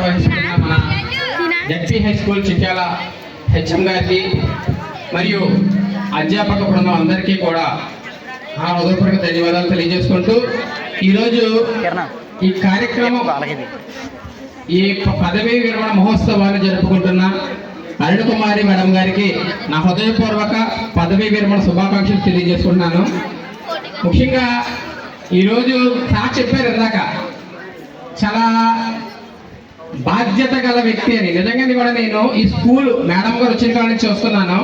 వహిస్తున్న మన ZP high school Chityala HM గారికి మరియు అధ్యాపక బృందం అందరికీ కూడా హృదయపూర్వక ధన్యవాదాలు తెలియజేసుకుంటూ ఈరోజు ఈ కార్యక్రమం ఈ పదవీ విరమణ మహోత్సవాన్ని జరుపుకుంటున్న అరుణ్ కుమారి మేడం గారికి నా హృదయపూర్వక పదవీ విరమణ శుభాకాంక్షలు తెలియజేసుకుంటున్నాను. ముఖ్యంగా ఈరోజు సార్ చెప్పారు ఇందాక చాలా బాధ్యత గల వ్యక్తి అని. నిజంగా కూడా నేను ఈ స్కూల్ మేడం గారు వచ్చిన కాడ నుంచి చూస్తున్నాను.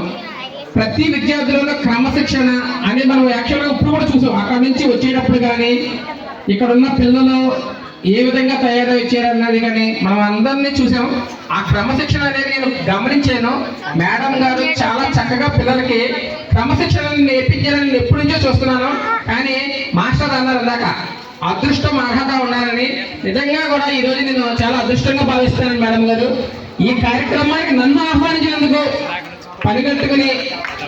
ప్రతి విద్యార్థులలో క్రమశిక్షణ అనేది మనం యాక్చువల్గా ఇప్పుడు కూడా చూసాం. అక్కడ నుంచి వచ్చేటప్పుడు కానీ ఇక్కడ ఉన్న పిల్లలు ఏ విధంగా తయారై వచ్చారన్నది కానీ మనం అందరినీ చూసాం. ఆ క్రమశిక్షణ అనేది నేను గమనించాను. మేడం గారు చాలా చక్కగా పిల్లలకి క్రమశిక్షణను నేర్పించారని ఎప్పటి నుంచో చూస్తున్నాను. కానీ మాస్టర్ అన్నారు ఇందాక అదృష్టం అర్హత ఉన్నారని. నిజంగా కూడా ఈరోజు నేను చాలా అదృష్టంగా భావిస్తాను మేడం గారు. ఈ కార్యక్రమానికి నన్ను ఆహ్వానించినందుకు పనిగట్టుకుని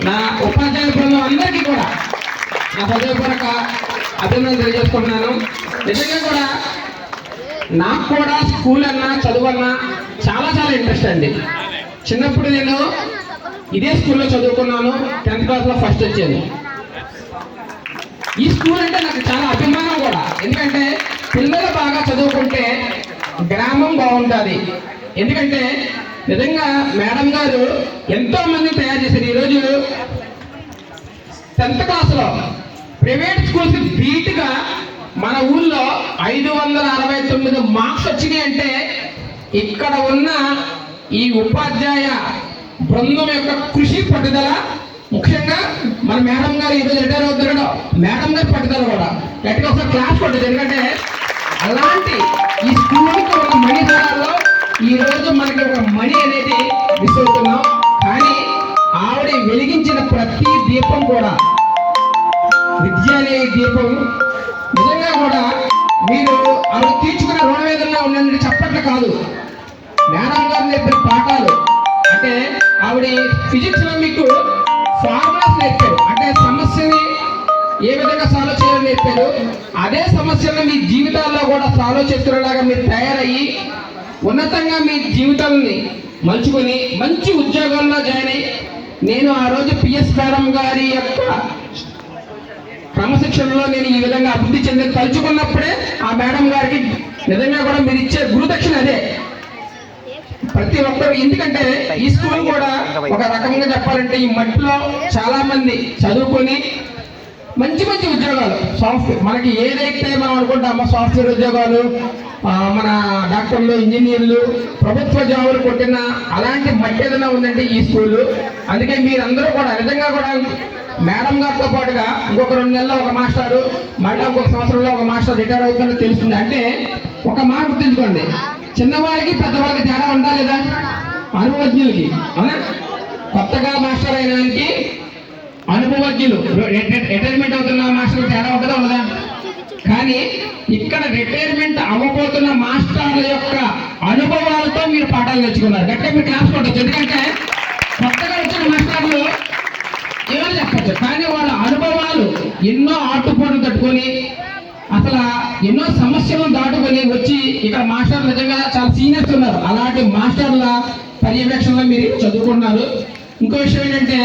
నా ఉపాధ్యాయ బృందం అందరికీ కూడా నా హృదయపూర్వక అభినందనలు తెలియజేసుకుంటున్నాను. నిజంగా కూడా నాకు కూడా స్కూల్ అన్నా చదువు అన్నా చాలా చాలా ఇంట్రెస్ట్ అండి. చిన్నప్పుడు నేను ఇదే స్కూల్లో చదువుకున్నాను. 10th క్లాస్లో ఫస్ట్ వచ్చాను. ఈ స్కూల్ అంటే నాకు చాలా అభిమానం కూడా. ఎందుకంటే పిల్లలు బాగా చదువుకుంటే గ్రామం బాగుంటుంది. ఎందుకంటే నిజంగా మేడం గారు ఎంతో మందిని తయారు చేశారు. ఈరోజు 10th క్లాస్లో ప్రైవేట్ స్కూల్స్ బీట్గా మన ఊళ్ళో 569 మార్క్స్ వచ్చినాయి అంటే ఇక్కడ ఉన్న ఈ ఉపాధ్యాయ బృందం యొక్క కృషి పట్టుదల, ముఖ్యంగా మన మేడం గారు ఈరోజు రిటైర్ అవుతున్నాడు. మేడం గారి పట్టుదల కూడా గట్టిగా ఒకసారి క్లాస్ పట్టుద్ది. ఎందుకంటే అలాంటి ఈ స్కూల్కి ఒక మణి ధరల్లో ఈరోజు మనకి ఒక మణి అనేది మిస్ అవుతున్నాం. కానీ ఆవిడ వెలిగించిన ప్రతి దీపం కూడా విద్య అనే దీపం. నిజంగా కూడా మీరు ఆవిడ తీర్చుకున్న రుణం ఏదన్నా ఉండండి చెప్పట్ల కాదు. మేడం గారు నేర్పిన పాఠాలు అంటే ఆవిడ ఫిజిక్స్లో మీకు ఫార్ములాస్ నేర్పారు. అంటే సమస్యని ఏ విధంగా సాల్వ్ చేయాలని నేర్పారు. అదే సమస్యలను మీ జీవితాల్లో కూడా సాల్వ్ చేసుకునేలాగా మీరు తయారయ్యి ఉన్నతంగా మీ జీవితాలని మలుచుకొని మంచి ఉద్యోగాల్లో జాయిన్ అయ్యి నేను ఆ రోజు పిఎస్ మేడం గారి యొక్క క్రమశిక్షణలో నేను ఈ విధంగా అభివృద్ధి చెంది తలుచుకున్నప్పుడే ఆ మేడం గారికి నిజంగా కూడా మీరు ఇచ్చే గురుదక్షిణ అదే ప్రతి ఒక్కరు. ఎందుకంటే ఈ స్కూల్ కూడా ఒక రకంగా చెప్పాలంటే ఈ మట్టిలో చాలా మంది చదువుకొని మంచి మంచి ఉద్యోగాలు సాఫ్ట్వేర్ మనకి ఏదైతే మనం అనుకుంటామో సాఫ్ట్వేర్ ఉద్యోగాలు, మన డాక్టర్లు, ఇంజనీర్లు, ప్రభుత్వ జాబులు కొట్టిన అలాంటి మట్టి ఏదైనా ఉందంటే ఈ స్కూలు. అందుకే మీరందరూ కూడా నిజంగా కూడా మేడం గారితో పాటుగా ఇంకొక 2 నెలల్లో ఒక మాస్టారు, మళ్ళీ ఇంకొక సంవత్సరంలో ఒక మాస్టర్ రిటైర్ అవుతుందని తెలుస్తుంది. అంటే ఒక మాట గుర్తుంచుకోండి, చిన్నవాళ్ళకి పెద్దవాళ్ళకి తేడా ఉందా లేదా? అనుభవజ్ఞులకి అవునా? కొత్తగా మాస్టర్ అయినానికి అనుభవజ్ఞులు రిటైర్మెంట్ అవుతున్న మాస్టర్ తేడా ఉంటుందా ఉండదా? కానీ ఇక్కడ రిటైర్మెంట్ అవ్వబోతున్న మాస్టర్ల యొక్క అనుభవాలతో మీరు పాఠాలు నేర్చుకున్నారు. గట్టిగా మీరు క్లాస్ కొట్టచ్చు. ఎందుకంటే కొత్తగా వచ్చిన మాస్టర్లు ఏమైనా చెప్పచ్చు, కానీ వాళ్ళ అనుభవాలు ఎన్నో ఆటుపోటు తట్టుకొని అసలు ఎన్నో సమస్యలను దాటుకొని వచ్చి ఇక్కడ మాస్టర్లు నిజంగా చాలా సీనియర్స్ ఉన్నారు. అలాంటి మాస్టర్ల పర్యవేక్షణలో మీరు చదువుకున్నారు. ఇంకో విషయం ఏంటంటే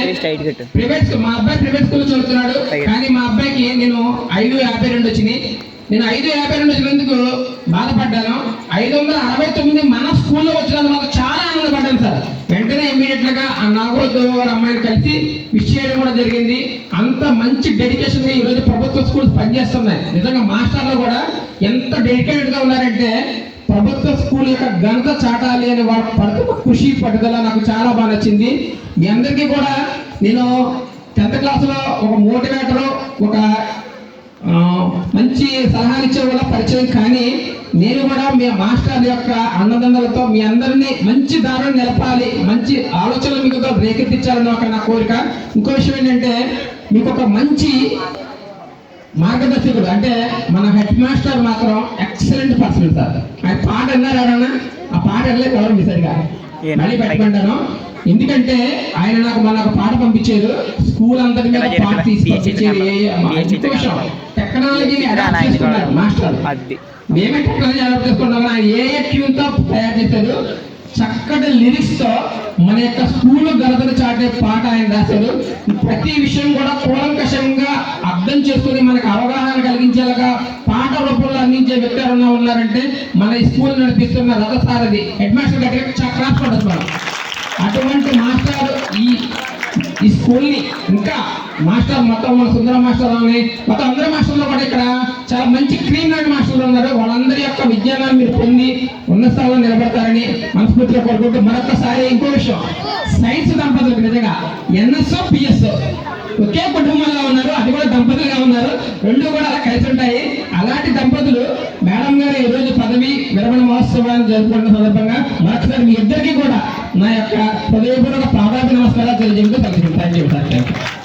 ప్రైవేట్ స్కూల్, మా అబ్బాయి ప్రైవేట్ స్కూల్లో చదువుతున్నాడు. కానీ మా అబ్బాయికి నేను 552 వచ్చినాయి. నేను 552 వచ్చినందుకు బాధపడ్డాను. 569 మన స్కూల్లో వచ్చినందుకు నాకు చాలా ఆనందపడ్డాను సార్. వెంటనే ఇమ్మీడియట్గా ఆ నాగోద్దు గారు అమ్మాయిని కలిసి విష్ చేయడం కూడా జరిగింది. అంత మంచి డెడికేషన్గా ఈరోజు ప్రభుత్వ స్కూల్స్ పనిచేస్తున్నాయి. నిజంగా మాస్టర్లు కూడా ఎంత డెడికేటెడ్గా ఉన్నారంటే ప్రభుత్వ స్కూల్ యొక్క ఘనత చాటాలి అని వాళ్ళ పడుతున్న కృషి పట్టుదల నాకు చాలా బాగా నచ్చింది. మీ అందరికీ కూడా నేను 10th క్లాస్లో ఒక మోటివేటర్, ఒక మంచి సలహాలు ఇచ్చే వల్ల పరిచయం. కానీ నేను కూడా మీ మాస్టర్ యొక్క అన్నదండలతో మీ అందరినీ మంచి దారిని నిలపాలి, మంచి ఆలోచనలు మీకు రేకెత్తించాలని ఒక నా కోరిక. ఇంకో విషయం ఏంటంటే మీకు ఒక మంచి మార్గదర్శకుడు అంటే మన హెడ్ మాస్టర్ మాత్రం ఎక్సలెంట్ పర్సన్ సార్. ఆయన పాట అన్నారు ఎవరన్నా? ఆ పాట వెళ్ళలేదు ఎవరు మీ సరిగా మళ్ళీ పెట్టమంటాను. ఎందుకంటే ఆయన నాకు మన ఒక పాట పంపించారు, స్కూల్ అందరి మీద పాట తీసి పంపించారు. టెక్నాలజీని అడాప్ట్ చేసుకున్నారు మాస్టర్. మేమే టెక్నాలజీ అడాప్ట్ చేసుకున్నాం. ఆయన ఏ ట్యూన్ తో తయారు చేశారు, చక్కటి లిరిక్స్ తో మన యొక్క స్కూల్ ఘనతను చాటే పాట ఆయన రాశారు. ప్రతి విషయం కూడా కూలంకషంగా అర్థం చేసుకుని మనకు అవగాహన కలిగించేలాగా పాట రూపంలో అందించే వ్యక్తి ఎవరన్నా ఉన్నారంటే మన స్కూల్ నడిపిస్తున్న రథసారథి హెడ్ మాస్టర్ గారికి క్లాస్ పడదు మనం. అటువంటి మాస్టర్ ఈ స్కూల్ని ఇంకా మాస్టర్ మొత్తం మన సుందర మాస్టర్ అని మొత్తం అందరి మాస్టర్లో కూడా ఇక్కడ చాలా మంచి క్లీన్ అండ్ మాస్టర్లు ఉన్నారు. వాళ్ళందరి యొక్క విజ్ఞానాన్ని మీరు పొంది ఉన్న స్థాయిలో నిలబడతారని మనస్ఫూర్తిగా కోరుకుంటూ మరొకసారి ఇంకో విషయం, సైన్స్ దంపతులకు నిజంగా ఎన్ఎస్ఓ పిఎస్ఓ ఒకే కుటుంబంలో ఉన్నారు, అది కూడా దంపతులుగా ఉన్నారు, రెండు కూడా అలా కలిసి ఉంటాయి. అలాంటి దంపతులు మేడం గారు ఈ రోజు పదవి విరమణ మహోత్సవాన్ని జరుపుకున్న సందర్భంగా మరొకసారి మీ ఇద్దరికీ కూడా నా యొక్క హృదయపూర్వక పాదాభి నమస్కారాలు తెలియజేస్తూ థ్యాంక్ యూ సార్.